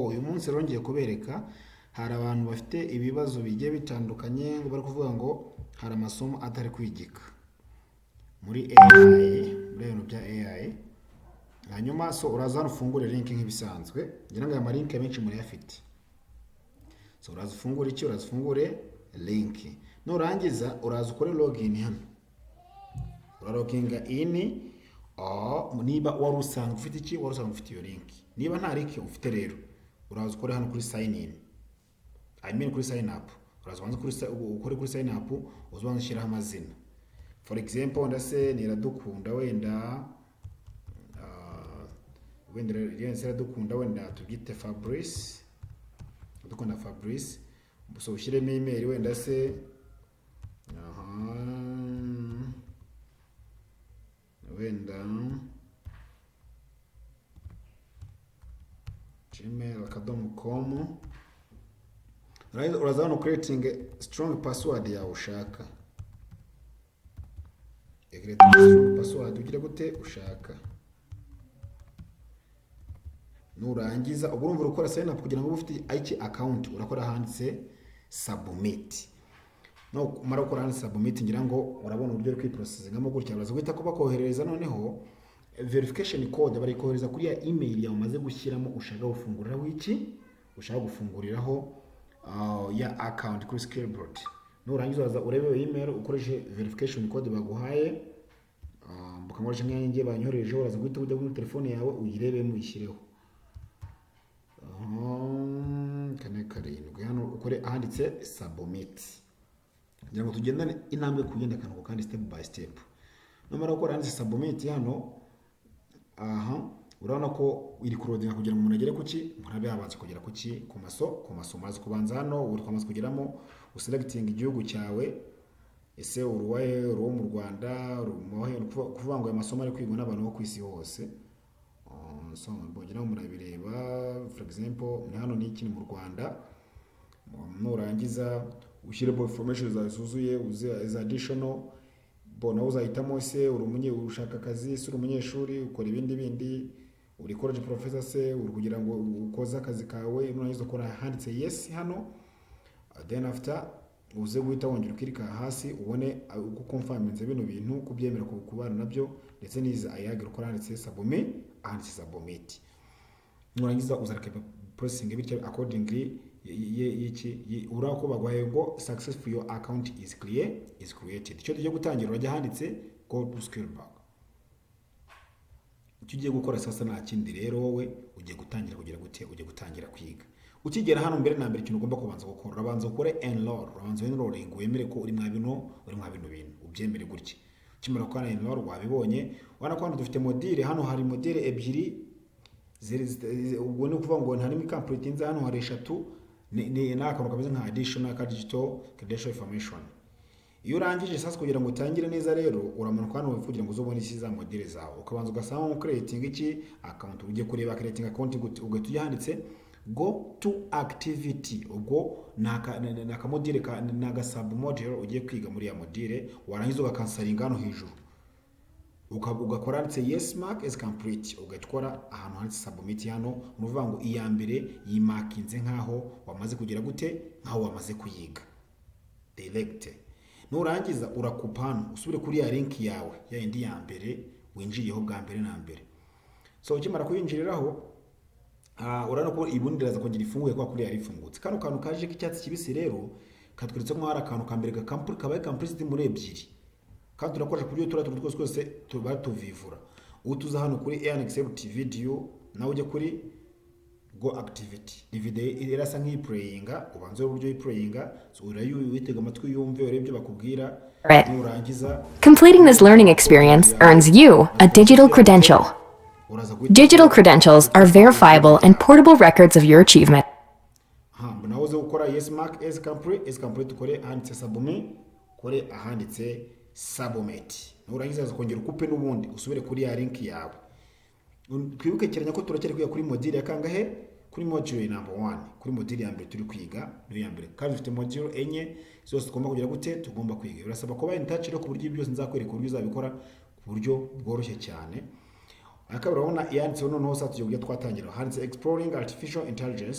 Uyu munsi rongeye kubereka hari abantu bafite ibibazo bigiye bitandukanye ngo bari kuvuga ngo hari amasomo atari kwigika muri AI, muri ibintu bya AI. Hanyuma uraza hano ufungure link nk'ibisanzwe, ngira ngo aya ma link menshi muri afite. Uraza ufungure iki? Uraza ufungure link, nurangiza uraza ukore login hano. Uraroginga in niba wari usanga ufite iki, wari usanga ufite iyo link. Niba nta link ufite rero uraza ukore hano kuri sign in, kuri sign up. Uraza ukore kuri sign up, uzabanza ushyiraho amazina. For example, ndase niradukunda wenda wenda tugite Fabrice, dukunda Fabrice. So ushyiremo email wenda se wenda gmail.com. Uraza hano creating a strong password ya ushaka. Strong password ugira gute ushaka. Nurangiza urumva ukora sign up kugira ngo ufite iki account, urakora handitse submit. No mara ukora handitse submit, ngira ngo urabona uburyo uri processingamo gutya. Uraza guhita kuba kohereza noneho verification code bari kohereza kuri ya email yawe umaze gushyiramo ushaka gufungurira wiki, ushaka gufunguriraho ya account kuri Skillboard. Nurangiza uraza urebe iyo email ukoreshe verification code baguhaye, bukamurisha nyange banyoreje. Uraza guhita ujya kuri telefone yawe uyirebemo uyishyireho. Kane karindwi hano ukore ahanditse submit, ngira ngo tugendane intambwe kugenda kanako kandi step by step. Numara gukora ahanditse submit hano, urabona ko iri kurodinga kugira ngo umuntu agere kuki, murabe yabanze kugera kuki ku maso maze kubanza hano uri kwamaze kugeramo uselecting igihugu cyawe. Ese uruwaye uru mu Rwanda kuvuga ngo amasomo ari kwigwa n'abantu bo kwisi hose. So mbongira murabireba, for example ni hano ni mu Rwanda. Nurangiza ushyiremo information zazuzuye uze additional bona uzahitamo se uri ushaka akazi, se uri umunyeshuri ukora ibindi uri college professor, se uri kugira ngo ukoze akazi kawe. Nurangiza ukora handitse yes hano, then after uze guhita wongera ukirika hasi ubone uko confirminze bino bintu kubyemera kubana nabyo, ndetse niza ayagira ukora handitse submit. Nurangiza uzareka processing bityo accordingly urako bagwaye ngo successful your account is created. Icyo tugiye gutangira urajya handitse go to Skillboard. Icyo ugiye gukora sasa nta kindi rero, wowe ugiye gutangira kugira gute, ugiye gutangira kwiga. Ukigera hano mbere na mbere ikintu ugomba kubanza gukora, urabanza ukore enroll. Urabanza enrolling wemere ko uri mwa bino bintu ubyemere gutya. Ukimara gukora enroll wabibonye, wana ko hano dufite module. Hano hari module ebyiri ubwo ni kuvuga ngo ntarimo complete inza. Hano hari eshatu ni nakantu kameze nka additional ka digital credential information. Iyo urangije sasa kugira ngo utangire neza rero uramanuka hano wifugira ngo uzobone iki za module zawe, ukabanza ugasanga mu creating iki account. Ujye kureba creating account ugahita handitse go to activity. Ubwo naka module naga sub module ugiye kwiga muri ya module. Warangiza ugakansalinga hano hejuru ugakora handitse yes mark is complete, ugatwara ahantu handitse submit. Hano nuvuga ngo iya mbere yimakinze nkaho wamaze kugira gute, nkaho wamaze kuyiga direct. Nurangiza urakupa hano usubire kuri ya link yawe ya indi ya mbere winjiyeho bwa mbere na mbere. So ukimara kuyinjiriraho urabona ko ibundi raza kugira ifunguye kwa kuri yari ifungutse. Kano kantu kaje k'icyatsi kibisi rero katwiritse ko hari akantu kambere kabaye complete muri ebyiri, kandi turakoresha kuri yo twose tuba tuvivura. Utuza hano kuri unaccept video, nawe ujye kuri go activity. Video irasa nk'iplayinga, ubanze uburyo y'iplayinga, so urayitega amatwi yumve urebye bakubwira. Nurangiza completing this learning experience earns you a digital credential. Digital credentials are verifiable and portable records of your achievement. Nahoze gukora yes mark is complete kore handitse submit, kore ahanditse submit. Nurangiza kongera ukupe n'ubundi usubire kuri ya link yawe. Twibuke kiranya ko turacyari kwiga kuri module ya kangahe, kuri module number 1. Kuri module ya mbere turi kwiga niyo ya mbere, kandi dufite module enye zose tugomba kugira gute, tugomba kwiga. Urasaba kuba in touch rero ku buryo byose nzakwereka uburyo uzabikora ku buryo bworoshye cyane. akaba urabona yanditseho noneho sa tugiye kujya twatangira handitse exploring artificial intelligence